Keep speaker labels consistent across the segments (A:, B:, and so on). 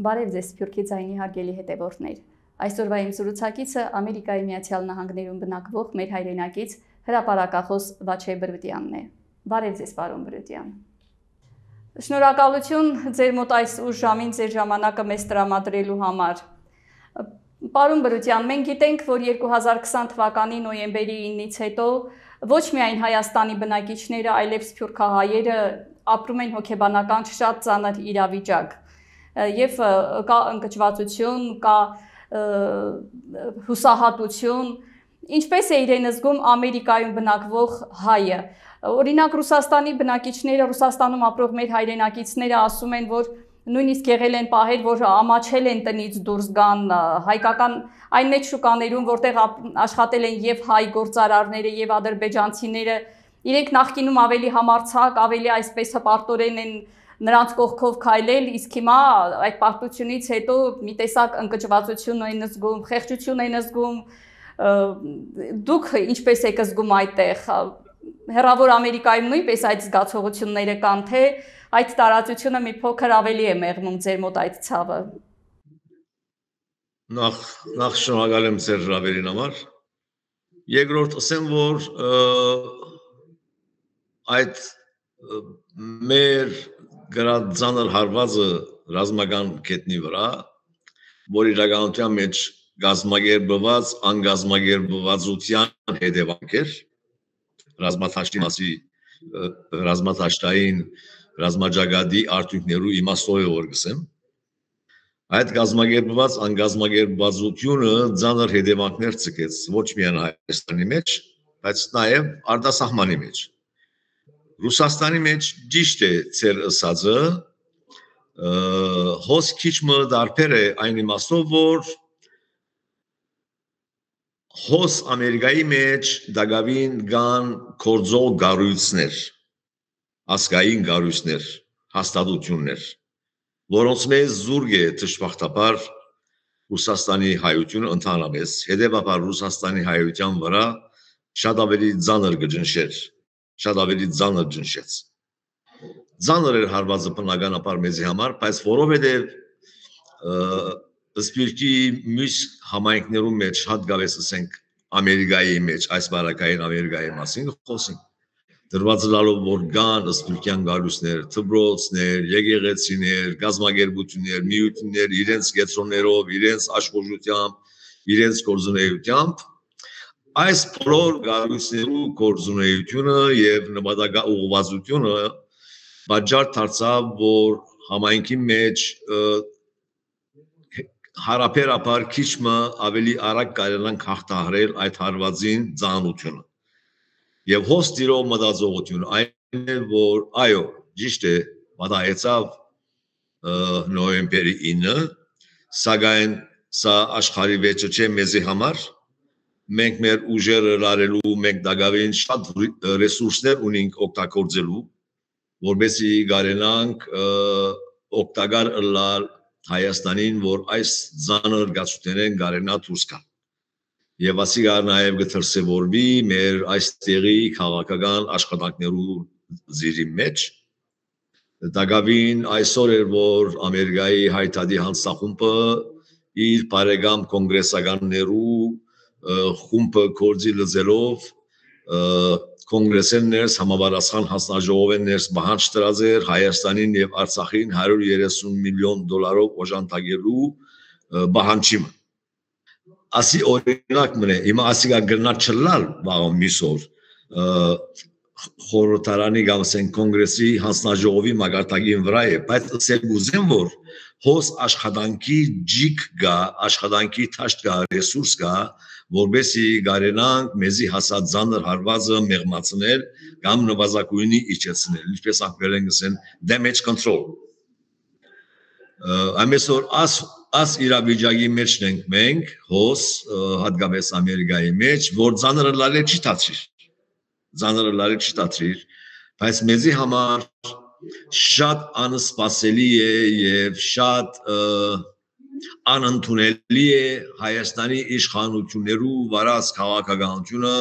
A: Բարև ձեզ Սփյուռքի ձայնի հարգելի հետևորդներ։ Այսօրվա իմ զրուցակիցը Ամերիկայի Միացյալ Նահանգներում բնակվող մեր հայրենակից հրապարակախոս Վաչե Բրուտյանն է։ Բարև ձեզ, պարոն Բրուտյան։ Շնորհակալություն ձեր մոտ այս ուշ ժամին ձեր ժամանակը մեզ տրամադրելու համար։ Պարոն Բրուտյան, մենք գիտենք, որ 2020 թվականի նոյեմբերի 9-ից հետո ոչ միայն Հայաստանի բնակիչները, այլև սփյուռքահայերը ապրում են հոգեբանական շատ ծանր իրավիճակ։ Եվ կա ընկճվածություն, կա հուսահատություն, ինչպես է իրեն զգում Ամերիկայում բնակվող հայը։ Օրինակ Ռուսաստանի բնակիչները, Ռուսաստանում ապրող մեր հայրենակիցները ասում են, որ նույնիսկ եղել են պահեր, որ ամաչել են տնից դուրս գան հայկական այն մեծ շուկաներում, որտեղ աշխատել են եւ հայ գործարարները եւ ադրբեջանցիները, իրենք նախկինում ավելի համարձակ, ավելի այսպես հպարտորեն են նրանց կողքով քայլել, իսկ հիմա այդ պարտությունից հետո մի տեսակ ընկճվածություն են զգում, խեղճություն են զգում, դուք ինչպես եք զգում այդտեղ, հեռավոր Ամերիկայում նույնպես այդ զգացողությունները կան, թե այդ տարածությունը մի փոքր ավելի է մեղմում ձեր մոտ այդ ցավը։
B: Նախ շնորհակալ եմ ձեր հրավերին համար։ Երկրորդ ասեմ, որ այդ մեր գրած ծանր հարվածը ռազմական կետնի վրա, որ իրականության մեջ գազմագերբված, անգազմագերբվածության հետևանք էր, ռազմաթաշտային ռազմաջագադի արդյունքներու իմաստով է որ գսեմ, այդ գազմագերբված, անգազմագերբվածությունը ծանր հետևանքներ ցկեց ոչ միայն Հայաստանի մեջ, բայց նաև արտասահմանի մեջ։ Ռուսաստանի մեջ ճիշտ է ձեր ասածը, հոս քիչ մը դարբեր է այն իմաստով, որ հոս Ամերիկայի մեջ դակավին կան կորձող գառույցներ, ազգային գառույցներ, հաստատություններ, որոնց մեզ զուրկ է դժբախտաբար Ռուսաստանի հայությունը ընդհանրապես, հետևաբար Ռուսաստանի հայության վրա շատ ավելի ծանր կճնշեր, շատ ավելի ծանր ճնշեց։ Ծանր էր հարվածը բնականաբար մեզի համար, բայց որովհետև սպիրկի մյուս համայնքներում մեջ հատկապես ասենք Ամերիկայի մեջ, այս բարակային Ամերիկայի մասին խոսենք, դրված լալով որ կան սպիրկյան գալուսներ, դպրոցներ, եկեղեցիներ, գազագերբություններ, միություններ, իրենց կեցոններով, իրենց աշխուժությամբ, իրենց գործունեությամբ, այս բոլոր գալուսներու գործունեությունը եւ նպատակաուղղվածությունը պատճառ դարձավ, որ համայնքի մեջ հարաբերաբար քիչ մը ավելի արագ կարողանանք հաղթահարել այդ հարվածին ծանրությունը։ Եվ հոստիրով մտածողությունը այն է, որ այո, ճիշտ է, պատահեցավ նոյեմբերի 9-ը, սակայն սա աշխարհի վեճը չէ մեզի համար, մենք մեր ուժերը լարելու, մենք դակավին շատ ռեսուրսներ ունենք օգտագործելու, որպեսզի կարողանանք օգտակար ըլլալ Հայաստանին, որ այս ծանր գացություններեն կարողանա դուրս գալ։ Եվ ասիկա նաև կդրսևորվի մեր այստեղի քաղաքական աշխատանքներու զիրի մեջ։ Դակավին այսօր էր, որ Ամերիկայի հայտարարի հանձնախումբը իր բարեկամ կոնգրեսականներու խումբը կորձի լծելով կոնգրեսներս համապատասխան հանձնաժողովներս բանջ դրած Հայաստանին եւ Արցախին 130 միլիոն դոլարով օժանդակելու բանջիմը։ Ասի օրինակ մնե, հիմա ասիկա գրնա չլալ վաղ միսոր խորհրդարանի կամ ասեն կոնգրեսի հանձնաժողովի մակարդակին վրա է, բայց ասել ուզեմ, որ հոս աշխատանքի ջիկ գա, աշխատանքի թաշտ գա, ռեսուրս գա, որբեսի կարենանք մեզի հասած ծանր հարվածը մեղմացնել կամ նվազագույնի իջեցնել, ինչպես անգլերեն ասեն damage control։ Ամեսօր աս իրավիճակի մեջն ենք մենք, հոս հատկապես Ամերիկայի մեջ, որ ծանրը լալը չի դացրիր, ծանրը լալը չի դացրիր, բայց մեզի համար շատ անսպասելի է եւ շատ անընդունելի է Հայաստանի իշխանություններու վարած քաղաքականությունը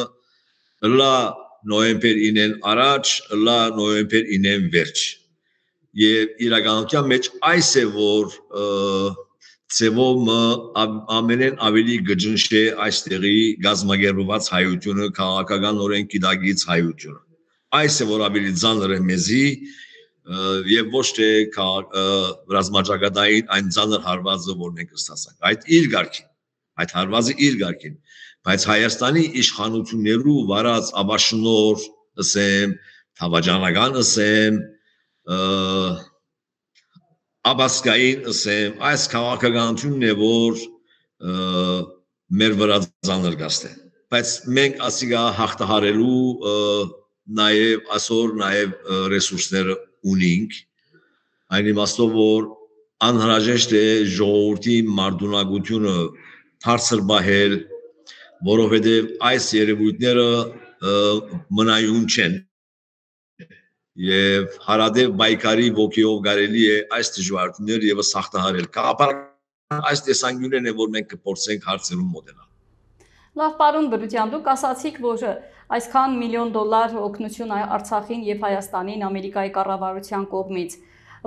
B: լա նոյեմբեր 9-ին առաջ, լա նոյեմբեր 9-ին վերջ։ եւ իրականության մեջ այս է որ ծևոմը ամենեն ավելի գժնշե այստեղի գազագերբված հայությունը քաղաքական օրենքի դագից հայությունը այս է որ ավելի ծանր է մեզի եւ ոչ թե ռազմաճակատային այն ծանր հարվածը որ մենք կստացանք այդ իր գարքին այդ հարվածը իր գարքին բայց Հայաստանի իշխանություններու վարած աբաշնոր ասեմ թավաջանական ասեմ Աբասկային ասեմ այս քաղաքականությունն է որ մեր վրա ծանր գաստ է բայց մենք ասիգա հաղթահարելու նաև այսօր նաև ռեսուրսները ունենք այն իմաստով որ անհրաժեշտ է ժողովրդի մարդունակությունը բարձր բահել որովհետև այս երևույթները մնայուն չեն եւ հարադեւ բայկարի ոգիով կարելի է այս դժվարությունները եւս հաղթահարել կապարական այս տեսանկյունն է որ մենք կփորձենք հարցերում մոդելալ
A: Լավ պարոն Բրուտյան դուք ասացիք որ այսքան միլիոն դոլար օգնություն Արցախին եւ Հայաստանին Ամերիկայի կառավարության կողմից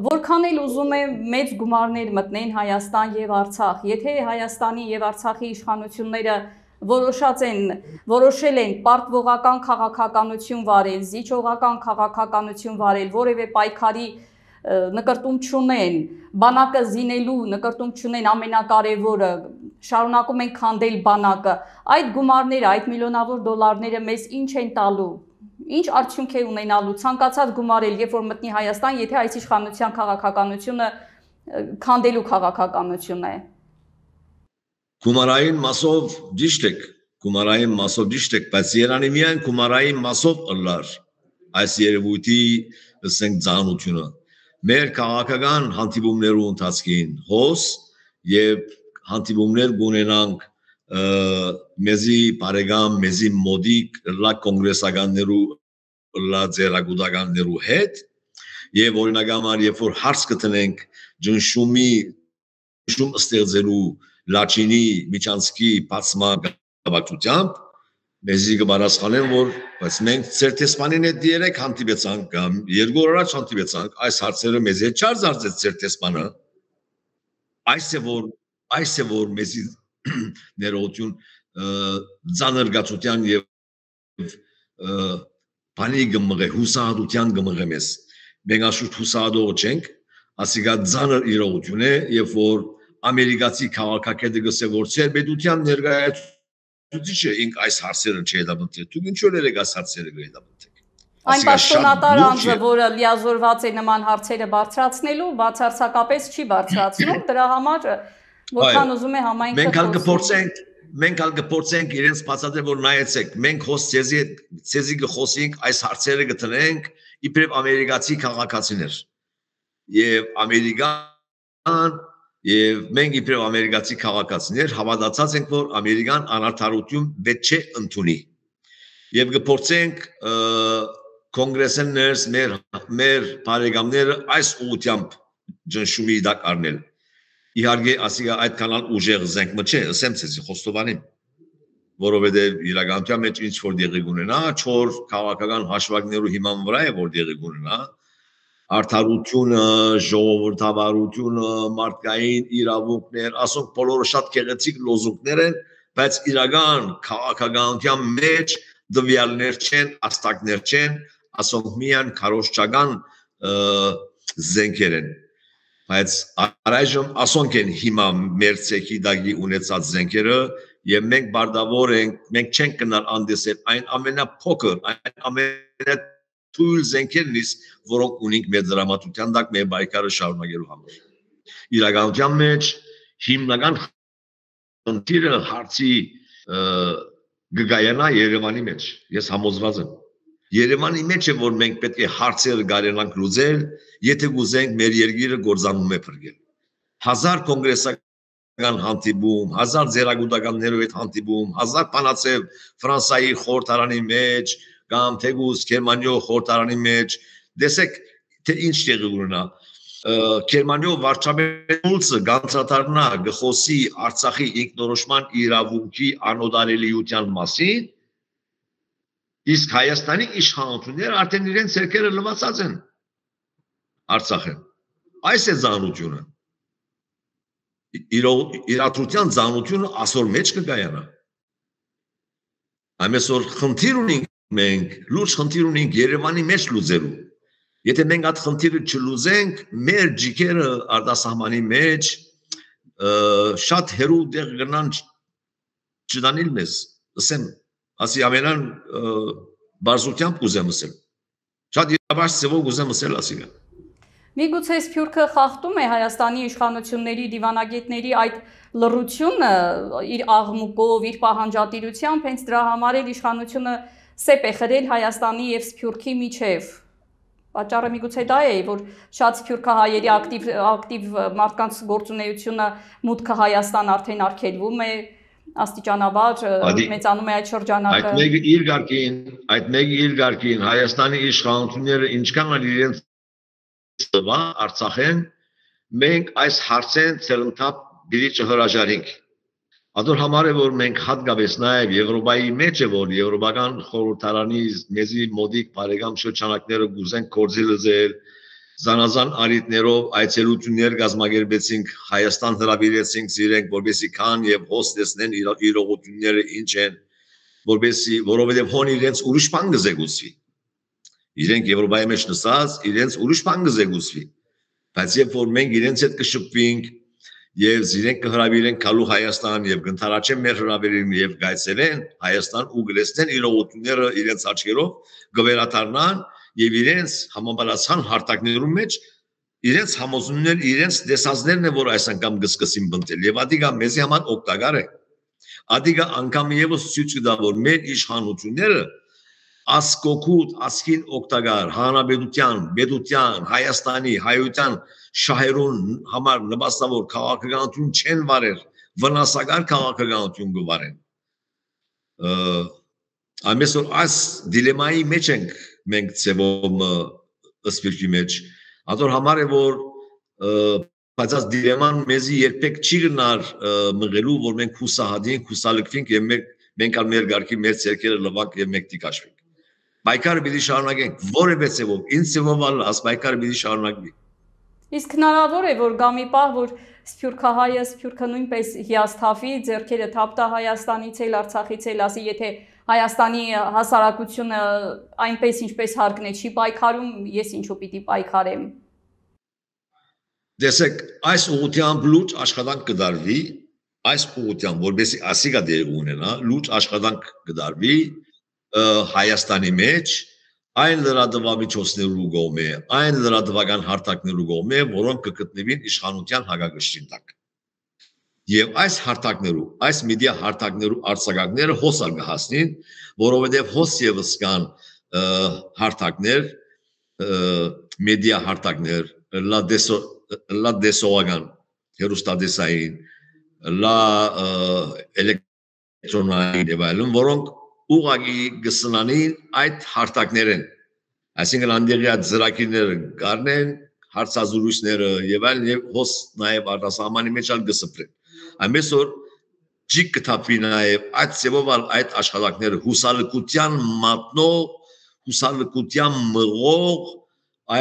A: որքան էլ ուզում է մեծ գումարներ մտնեն Հայաստան եւ Արցախ եթե Հայաստանի եւ Արցախի իշխանությունները որոշել են պարտվողական քաղաքականություն վարել, զիջողական քաղաքականություն վարել, որևէ պայքարի նկրտում չունեն, բանակը զինելու նկրտում չունեն ամենակարևորը, շարունակում են քանդել բանակը, այդ գումարները, այդ միլիոնավոր դոլարները մեզ ինչ են տալու, ինչ արդյունք է ունենալու, ցանկացած գումարել, երբ որ մտնի Հայաստան, եթե այս իշխանության քաղաքականությունը քանդելու քաղաքականություն է։
B: Գումարային մասով ճիշտ եք, բայց Երանի միայն գումարային մասով ըլլար այս երևույթի ասենք ծանոթությունը։ Մեր քաղաքական հանդիպումներու ընթացքին հոս եւ հանդիպումներ կունենանք մեզի բարեկամ, մեզի մոդիկ լա կոնգրեսականներու լա ձերագուտականներու հետ եւ օրինակամար երբ որ հարց կտնենք ջնշում ստեղծելու Լաչինի Միչանսկի բացման գավակությամբ մեզի կբարասխանեն որ բայց մենք ցերտեսպանին հետ դերեք հանդիպեցանք կամ երկու օր առաջ հանդիպեցանք այս հարցերը մեզ հետ չարձած ցերտեսպանը այս է որ մեզի ներողություն ցաներգացության եւ բանի գմղե հուսահատության գմղե մեզ մենք աշուտ հուսահատող չենք ասիգա ցաներ իրողություն է երբ որ Ամերիկացի քաղաքակետը գսե որ ցերբեդության ներկայացուցիչը ինք այս հարցերը չհետապնդել։ Դուք ինչու՞ եք այս հարցերը հետապնդեք։
A: Այն պաշտոնատար անձը, որը լիազորված է նման հարցերը բարձրացնելու, բացարձակապես չի բարձրացնում, դրա համար որքան ուզում է համայնքը
B: մենք ալ կփորձենք իրենց բացատրել որ նայեցեք, մենք հոս ցեզի կխոսենք այս հարցերը կտնենք իբրև ամերիկացի քաղաքացիներ։ Եվ ամերիկան Եվ մենք իբրև ամերիկացի քաղաքացիներ հավատացած ենք, որ ամերիկան անարդարություն պետք չէ ընդունի։ Եվ կփորձենք կոնգրեսներս մեր բարեկամները այս ուղղությամբ ջնշումի դակ առնել։ Իհարկե, ասիգա այդ կանալ ուժեղ զենք մը չէ, ասեմ ցեզի խոստովանեմ, որովհետև իրականության մեջ ինչ որ դեղի կունենա, չոր քաղաքական հաշվարկներու հիման վրա է որ դեղի կունենա Արդարությունը, ժողովրդավարությունը, մարդկային իրավունքներ, ասոնք բոլորը շատ գեղեցիկ լոզունգներ են, բայց իրական քաղաքականության մեջ դվյալներ չեն, աստակներ չեն, ասոնք միայն քարոզչական զենքեր են։ Բայց առայժմ ասոնք են հիմա մեր ցեքի դագի ունեցած զենքերը եւ մենք բարդավոր ենք, մենք չենք գնալ անդեսել այն ամենափոքր, այն ամենա թույլ զենքերն իսկ որոնք ունենք մեր դրամատության դակ մեր բայկարը շարունակելու համար։ Իրականության մեջ հիմնական խնդիրը հարցի գգայանա Երևանի մեջ։ Ես համոզված եմ։ Երևանի մեջ է որ մենք պետք է հարցերը կարենանք լուծել, եթե կուզենք մեր երկիրը գործանում է փրկել։ 1000 կոնգրեսական հանդիպում, 1000 ձերագուտականներով հետ հանդիպում, 1000 բանացև Ֆրանսայի խորհրդարանի մեջ կամ թեգուս Գերմանիո խորհրդարանի մեջ դեսեք թե ինչ տեղի ունենա Գերմանիո վարչապետ Շուլցը գանձադառնա գխոսի Արցախի ինքնորոշման իրավունքի անօդարելիության մասին իսկ Հայաստանի իշխանությունները արդեն իրենց երկերը լվացած են Արցախեն։ Այս է ծանոթությունը։ Իրադրության ծանոթությունը ասոր մեջ կգայանա։ Ամեսօր խնդիր ունենք մենք, լուրջ խնդիր ունենք Երևանի մեջ լուծելու։ Եթե մենք այդ խնդիրը չլուծենք, մեր ջիկերը արտասահմանի մեջ շատ հերու դեղ գնան չդանիլ մեզ, ասեմ, ասի ամենան բարձությամբ կուզեմ ասել։ Շատ իրավաշ ծևով կուզեմ ասել ասիգա։
A: Միգուցե Սփյուռքը խախտում է Հայաստանի իշխանությունների դիվանագետների այդ լռությունը իր աղմուկով, իր պահանջատիրությամբ, հենց դրա համար էլ իշխանությունը սեպ է խրել Հայաստանի եւ Սփյուռքի միջև։ Պատճառը միգուցե դա է, որ շատ սփյուռքահայերի ակտիվ մարդկանց գործունեությունը մուտքը Հայաստան արդեն արգելվում է, աստիճանաբար մեծանում է այդ շրջանակը։
B: Այդ մեկը իր գարկին Հայաստանի իշխանությունները ինչքան էլ իրենց տվա Արցախեն, մենք այս հարցեն ցելընթապ դիրի չհրաժարենք։ Ադոր համար է, որ մենք հատկապես նաև Եվրոպայի մեջ է, որ Եվրոպական խորհրդարանի մեզի մոդիկ բարեկամ շրջանակները գուզեն կորձի լզել, զանազան արիտներով այցելություններ կազմակերպեցինք, Հայաստան հրավիրեցինք իրենք, որպեսզի քան եւ հոս տեսնեն իրողությունները ինչ են, որովհետեւ հոն իրենց ուրիշ բան կզեկուցվի։ Իրենք Եվրոպայի մեջ նստած, իրենց ուրիշ բան կզեկուցվի։ Բայց երբ որ մենք իրենց հետ կշփվենք եւ իրենք կհրավիրեն քալու Հայաստան եւ կընթարաչեն մեր հրավերին եւ գայցելեն Հայաստան ու գլեսնեն իրողությունները իրենց աչքերով գվերաթարնան եւ իրենց համապարացան հարտակներում մեջ իրենց համոզումներ իրենց դեսածներն է որ այս անգամ կսկսին բնտել եւ ադիգա մեզի համար օգտակար է ադիգա անգամ եւս ցույց կտա որ մեր իշխանությունները ասկոկուտ ասքին օգտակար հանրապետության պետության Հայաստանի հայության շահերուն համար նպաստավոր քաղաքականություն չեն վարել վնասակար քաղաքականություն կվարեն ամեսօր այս դիլեմայի մեջ ենք մենք ծևոմ ըսպիրքի մեջ ադոր համար է որ բայց այս դիլեման մեզի երբեք չի գնար մղելու որ մենք հուսահատենք հուսալքվենք եւ մենք ալ մեր գարկի մեր ցերկերը լվանք եւ մեկ տիկաշվենք Բայկարը պիտի շարունակենք, որևէ ծևով, ինչ ծևով ալ աս բայկարը պիտի շարունակվի։
A: Իսկ հնարավոր է, որ գա մի պահ, որ Սփյուռքահայը, Սփյուռքը նույնպես հիասթափի, ձեռքերը թափտա Հայաստանից էլ, Արցախից էլ, ասի, եթե Հայաստանի հասարակությունը այնպես ինչպես հարկն է չի պայքարում, ես ինչու պիտի պայքարեմ։
B: Տեսեք, այս ուղղությամբ լուրջ աշխատանք կդարվի, այս ուղղությամբ, որովհետեւ ասիգա դեր ունենա, լուրջ աշխատանք կդարվի Հայաստանի մեջ այն լրատվամիջոցներու կողմէ, այն լրատվական հարթակներու կողմէ, որոնք կգտնվին իշխանության հակագշտին տակ։ Եվ այս հարթակներու, այս մեդիա հարթակներու արձակագները հոսալ կհասնին, որովհետև հոս եւս կան հարթակներ, մեդիա հարթակներ, լա դեսողական, հերոստատեսային, լա էլեկտրոնային եւ այլն, որոնք ուղղակի գսնանին այդ հարթակներեն այսինքն անդեղյա ծրագիրները կառնեն հարցազրույցները եւ այլն եւ հոս նաեւ արտասահմանի մեջ ալ գսպրեն ամեսօր ջիկ կթափվի նաեւ այդ ծևով այդ աշխատանքները հուսալքության մատնող հուսալքության մղող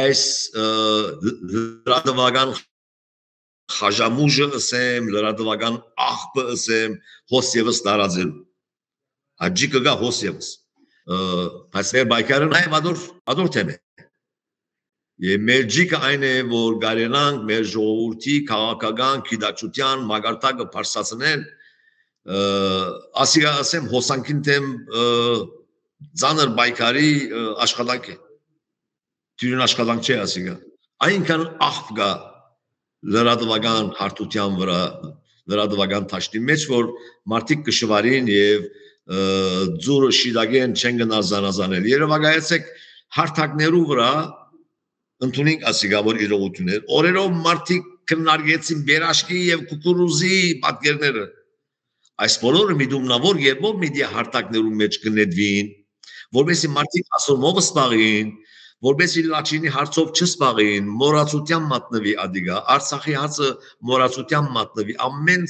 B: այս լրատվական խաժամուժը ասեմ լրատվական աղբը ասեմ հոս եւս տարածելու Աջիկը գա հոս եւս բայց մեր բայկարը նաեւ ադոր թեմ է եւ մեր ջիկը այն է որ գարենանք մեր ժողովրդի քաղաքական գիտակցության մագարտակը բարձրացնել ասիգա ասեմ հոսանքին թեմ ծանր բայկարի աշխատանք է դյուրին աշխատանք չէ ասիգա այնքան աղբ գա լրատվական հարթության վրա լրատվական թաշտի մեջ որ մարդիկ կշվարին եւ ձուրը շիդագեն չեն գնալ զանազանել երևակայեցեք հարթակներու վրա ընդունենք ասիգա որ իրողություններ օրերով մարդիկ քննարկեցին բերաշկի եւ կուկուրուզի պատկերները այս բոլորը միդումնավոր երբով մեդիա հարթակներու մեջ կնետվին որովհետեւ մարդիկ ասոմով սպաղին որովհետեւ լաչինի հարցով չսպաղին մորացության մատնվի ադիգա արցախի հարցը մորացության մատնվի ամեն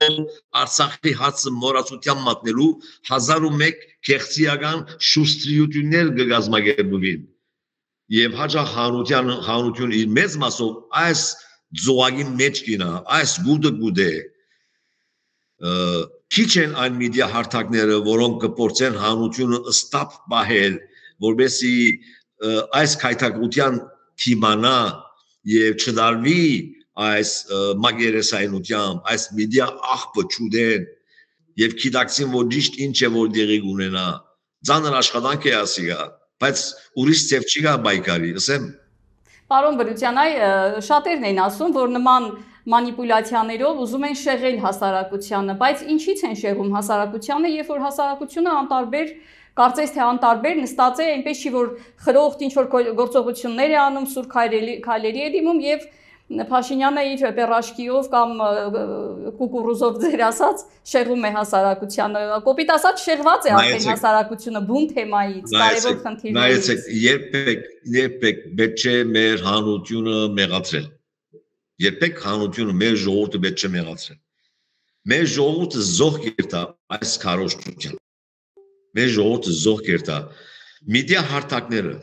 B: Արցախի հարցը մորացության մատնելու 1001 քեղծիական շուստրիություններ կգազմագերբվին եւ հաջող հանրություն իր մեծ մասով այս զոհագի մեջ կինա, այս գուդը քիչ են այն մեդիա հարթակները, որոնք կփորձեն հանրությունը ստապ պահել, որբեսի այս քայթակության թիմանա եւ չդարվի այս մագերեսայնությամբ, այս մեդիա աղբը չուդեն եւ քիդակցին որ ճիշտ ինչ է որ դեղի ունենա, ցաներ աշխատանք է ասիգա, բայց ուրիշ ծև չի գա բայկարի, ասեմ։
A: Պարոն Բրուտյան, շատերն են ասում, որ նման մանիպուլյացիաներով ուզում են շեղել հասարակությանը, բայց ինչի՞ց են շեղում հասարակությանը, երբ որ հասարակությունը անտարբեր, կարծես թե անտարբեր նստած է, այնպես չի որ խրոխտ ինչ որ գործողություններ է անում, սուր քայլերի է դիմում եւ Փաշինյանը իր պերաշկիով կամ կուկուրուզով ձեր ասած շեղում է հասարակությանը, կոպիտ ասած շեղված է արդեն հասարակությունը բուն թեմայից, կարևոր խնդիրներից։
B: Նայեցեք, երբեք պետք չէ մեր հանրությունը մեղացրել։ Երբեք հանրությունը մեր ժողովուրդը պետք չէ մեղացրել։ Մեր ժողովուրդը զոհ կերտա այս քարոզչության։ Մեր ժողովուրդը զոհ կերտա մեդիա հարթակները,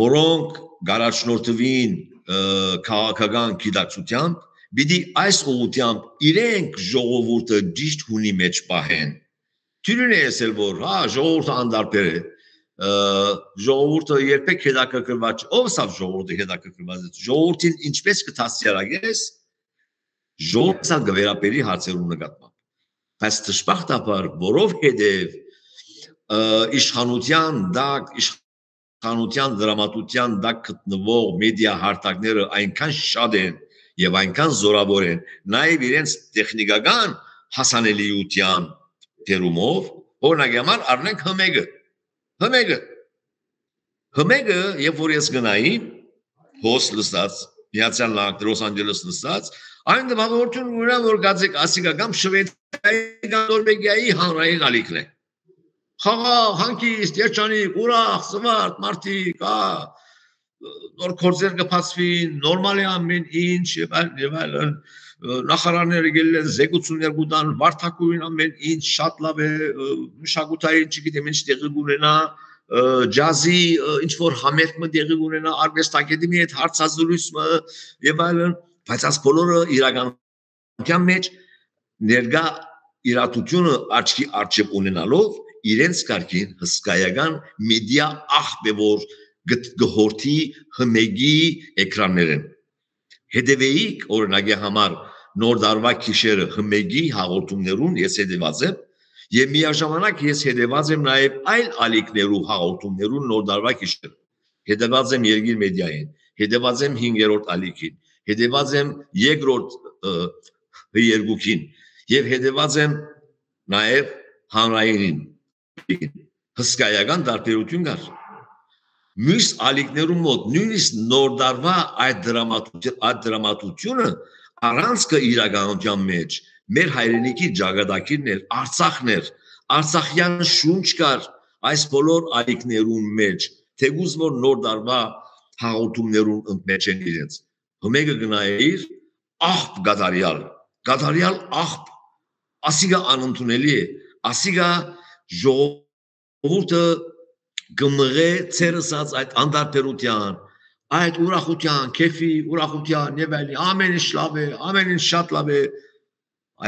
B: որոնք գարաչնորթվին քաղաքական գիտակցությամբ, պիտի այս ուղղությամբ իրենք ժողովուրդը ճիշտ հունի մեջ պահեն։ Թյուրին է ասել, որ ժողովուրդը անդարբեր է, ժողովուրդը երբեք հետաքրքրված չէ, ով սա ժողովուրդը հետաքրքրված է, ժողովրդին ինչպես կդաստիարակես, ժողովուրդը գվերապերի հարցերու նկատմամբ։ Բայց դժբախտաբար, որովհետև իշխանության դրամատուրգիան դակ գտնվող մեդիա հարթակները այնքան շատ են եւ այնքան զորավոր են, նաեւ իրենց տեխնիկական հասանելիության դերումով, օրինակ համար առնենք հմեգը, երբ որ ես գնայի հոս լստած, Միացյալ Նահանգներ, Լոս Անջելես լստած, այն դեպքում որ գազիկ ասիկա կամ շվեդիայի կամ նորվեգիայի հանրային ալիքն է։ Խաղաղ, հանգիստ, երջանիկ, ուրախ, սվարթ, մարդիկ, նոր գործեր կփածվին, նորմալ է ամեն ինչ եւ այլն, նախարարները գելել են զեկուցումներ գուտան, վարդակույն ամեն ինչ շատ լավ է, մշակութային չգիտեմ ինչ տեղի ունենա, ջազի ինչ որ համերգը տեղի ունենա, արվեստագետի հետ հարցազրույցը եւ այլն, բայց այս բոլորը իրականության մեջ ներգա իրատությունը աչքի առջև ունենալով իրենց կարգին հսկայական մեդիա աղբ է որ գհորթի հմեգի էկրաններեն հետևեիք օրինակի համար նոր դարվա քիշերը հմեգի հաղորդումներուն ես հետևած եմ եւ միաժամանակ ես հետևած եմ նաեւ այլ ալիքներու հաղորդումներուն նոր դարվա քիշեր հետևած եմ երկիր մեդիային հետևած եմ 5-րդ ալիքին հետևած եմ 2-րդ երկուքին եւ հետևած եմ նաեւ հանրայինին հսկայական տարբերություն կար։ Մյուս ալիքներում մոտ նույնիսկ նոր դարվա այդ դրամատուրգությունը առանց իրականության մեջ մեր հայրենիքի ճակատագիրներ, Արցախներ, Արցախյան շունչ կար այս բոլոր ալիքներում մեջ, թեկուզ որ նոր դարվա հաղորդումներում ընդմեջ են իրենց։ Հմեգը գնայիր աղբ գադարյալ աղբ, ասիգա անընդունելի է, ասիգա ժողովուրդը գմղե ցերսած այդ անդարբերության, այդ ուրախության, քեֆի ուրախության եւ այլն, ամեն ինչ լավ է, ամեն ինչ շատ լավ է,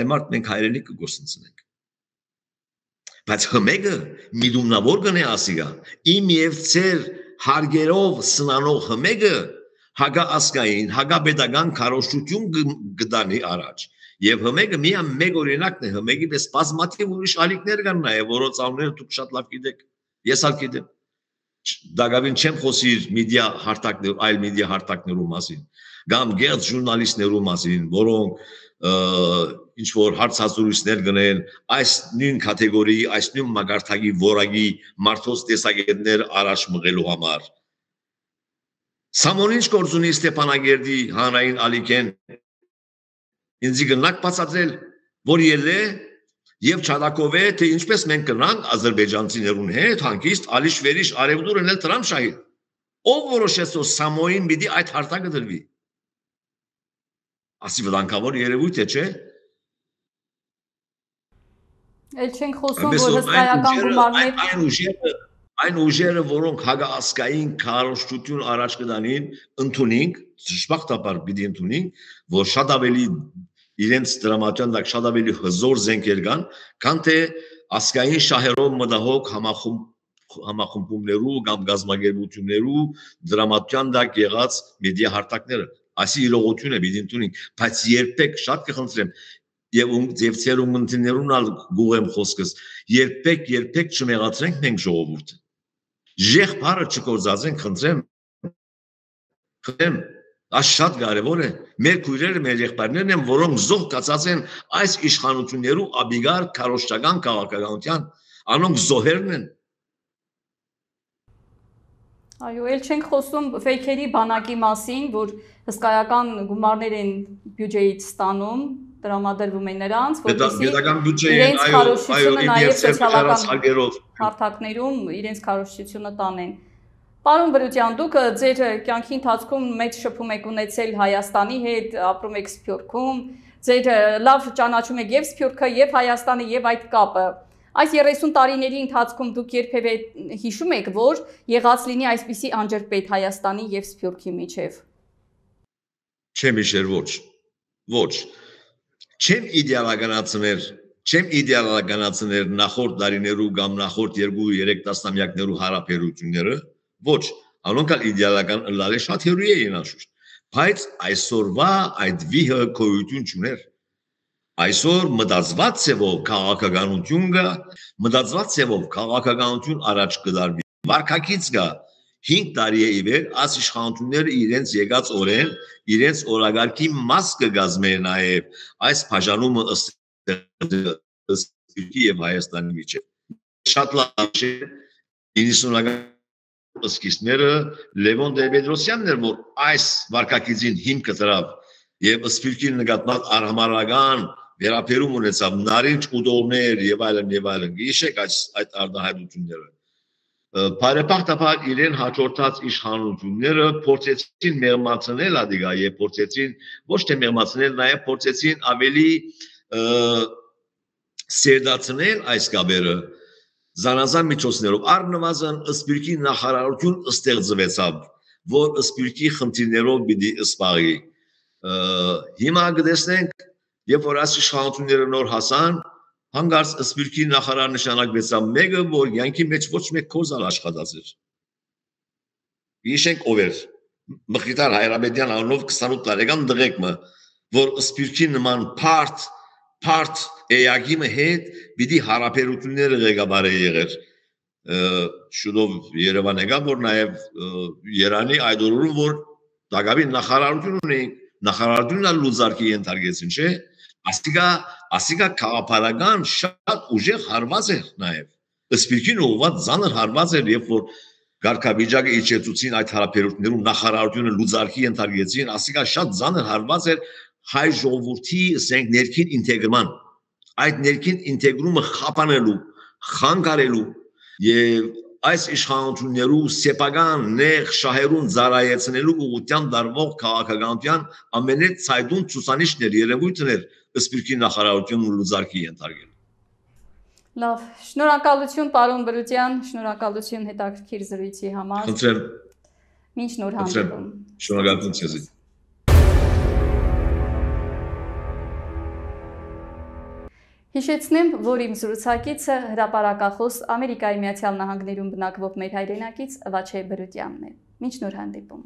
B: այմարտ մենք հայրենիք կգործնենք։ Բայց հմեգը միդումնավոր գնե ասիգա, իմ եւ ցեր հարգերով սնանող հմեգը հագա ասկային, հագա pedagogan քարոշություն գդանի առաջ։ Եվ հմեգը միայն մեկ օրինակն է, հմեգի պես բազմաթիվ ուրիշ ալիքներ կան նաև, որոնց անունները դուք շատ լավ գիտեք, ես ալ գիտեմ։ Դակավին չեմ խոսիր մեդիա հարթակներ, այլ մեդիա հարթակներու մասին, կամ գերծ ժուրնալիստներու մասին, որոնք ինչ որ հարցազրույցներ գնեն, այս նույն կատեգորիի, այս նույն մագարտակի որակի մարդոց տեսակետներ առաջ մղելու համար։ Սամոնինչ գործունի Ստեփանագերդի հանրային ալիքեն ինձ գնանք բացատրել, որ ելե եւ չադակով է, թե ինչպես մենք կնանք ադրբեջանցիներուն հետ հանգիստ ալիշ-վերիշ արևդուր ընել Տրամփ շահի։ Ով որոշեց որ Սամոին պիտի այդ հարթակը դրվի։ Ասի վտանգավոր երևույթ է, չէ՞։
A: Էլ չենք խոսում, որ հսկայական գումարներ
B: Այն ուժերը, որոնք հագասկային քարոշչություն առաջ կդանին, ընդունենք, ճշմարտաբար պիտի ընդունենք, որ շատ ավելի իրենց դրամատյան դակ շատ ավելի հզոր զենքեր կան, քան թե ասկային շահերով մտահոգ համախմբումներու կամ գազագերբություններու դրամատյան դակ եղած մեդիա հարթակները։ Այսի իրողությունը պիտի ընդունենք, բայց երբեք շատ կխնդրեմ եւ ցերումնտիներուն ալ գուղեմ խոսքս, երբեք չմեղացրենք մենք ժողովուրդը։ Եղբարը չկործածենք, խնդրեմ, այս շատ կարևոր է, մեր քույրերը, մեր եղբայրներն են, որոնք զոհ կացած են այս իշխանություններու աբիգար քարոշչական քաղաքականության, անոնք զոհերն են։
A: Այո, ել չենք խոսում ֆեյքերի բանակի մասին, որ հսկայական գումարներ են բյուջեից ստանում, տրամադրվում են նրանց, որպեսզի իրենց քարոշչությունը նաև սոցիալական հարթակներում իրենց քարոշչությունը տանեն։ Պարոն Բրուտյան, դուք ձեր կյանքի ընթացքում մեծ շփում եք ունեցել Հայաստանի հետ, ապրում եք Սփյուռքում, ձեր լավ ճանաչում եք եւ Սփյուռքը, եւ Հայաստանը, եւ այդ կապը։ Այս 30 տարիների ընթացքում դուք երբևէ հիշում եք, որ եղած լինի այսպիսի անջրպետ Հայաստանի եւ Սփյուռքի միջև։
B: Չեմ հիշեր, ոչ։ Չեմ իդեալականացներ նախորդ տարիներու կամ նախորդ 2-3 տասնամյակներու հարաբերությունները, ոչ, անոնք իդեալական լալե շատ հերույ էին անշուշտ, բայց այսօրվա այդ վիհը գոյություն չուներ։ Այսօր մտածված ձևով քաղաքականություն կա, մտածված ձևով քաղաքականություն առաջ կդարվի։ Վարկակից կա 5 տարի է իվեր, այս իշխանությունները իրենց եկած օրեն, իրենց օրագարկի մաս կգազմեն նաև այս բաժանումը ըստ եւ Հայաստանի միջև։ Շատ լավ է 90-ական սկիզբները Լևոն Տեր-Պետրոսյանն էր, որ այս վարկակիցին հիմքը դրավ եւ Սփյուռքի նկատմամբ արհամարական վերապերում ունեցավ նարինջ ուտողներ եւ այլն, գիշեք այդ արտահայտությունները։ Բարեբախտաբար իրեն հաջորդած իշխանությունները փորձեցին մեղմացնել ադիգա եւ փորձեցին ոչ թե մեղմացնել, նաեւ փորձեցին ավելի սերդացնել այս կապերը զանազան միջոցներով։ Առնվազն Սփյուռքի նախարարություն ստեղծվեցավ, որ Սփյուռքի խնդիրներով պիտի զբաղի։ Հիմա կտեսնենք, երբ որ այս իշխանությունները նոր հասան, հանգարց Սփյուռքի նախարար նշանակվեցավ մեկը, որ յանքի մեջ ոչ մեկ կորզալ աշխատած էր։ Հիշենք ով էր։ Մխիթար Հայրապետյան անունով 28 տարեկան դղեկը, որ Սփյուռքի նման փարթ էագիմը հետ պիտի հարաբերությունները ղեկավարը եղեր։ Շուտով Երևան եկավ, որ նաև Երանի այդ օրերում, որ Դագավի նախարարություն ունեին, նախարարությունն ալ լուծարկի ենթարկեցին, չէ՞։ Ասիկա քաղաքական շատ ուժեղ հարված էր նաև։ Սփյուռքին ուղղված ծանր հարված էր, երբ որ Գարքավիճակը իջեցուցին այդ հարաբերություններում նախարարությունը լուծարկի ենթարկեցին, ասիկա շատ ծանր հարված էր հայ ժողովրդի ներքին ինտեգրման։ Այդ ներքին ինտեգրումը խափանելու, խանգարելու եւ այս իշխանություններու սեփական նեղ շահերուն ծառայեցնելու ուղղությամբ դարվող քաղաքականության ամենից ցայտուն ցուցանիշներ երևույթներ Սփյուռքի նախարարությունն լուծարկի ենթարկել։
A: Լավ, շնորհակալություն պարոն Բրուտյան, շնորհակալություն հետաքրքիր զրույցի համար։
B: Խնդրեմ։
A: Մինչ նոր հանդիպում։
B: Շնորհակալություն ձեզ։
A: Հիշեցնեմ, որ իմ զրուցակիցը հրապարակախոս Ամերիկայի Միացյալ Նահանգներում բնակվող մեր հայրենակից Վաչե Բրուտյանն է։ Մինչ նոր հանդիպում։